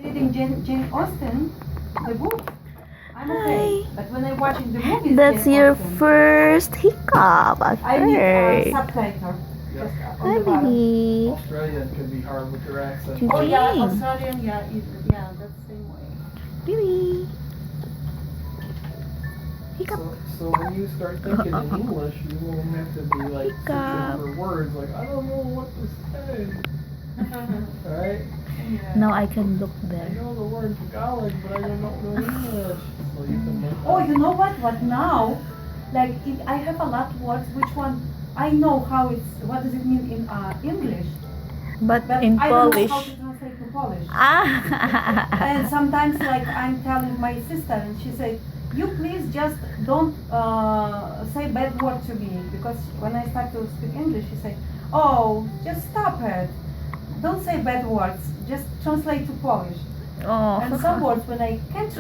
Reading Jane Austen, the book, I'm okay. But when I'm watching the movies, That's Jane your Austen, first hiccup at I need first. subtitle. Yeah. Just Hi, on the bottom. baby. Australian can be hard with their accent. Choo- Oh yeah, Jane. Australian, yeah, yeah, that's the same way. Baby. Hiccup. So when you start thinking in English, you won't have to be like Hiccup. searching for words like I don't know what to say. Alright? Yeah. Now I can look I there. know the word Tagalog, but I don't know English. So you can look Oh, up. you know what? What now? Like I have a lot of words. Which one? I know how it's. What does it mean in English? But But in I don't know Polish. how to translate to Polish. Ah. And sometimes, like I'm telling my sister, and she said, "You please just don't say bad word to me," because when I start to speak English, she said, "Oh, just stop it. Don't say bad words. Just translate to Polish." Oh. And some words when I can't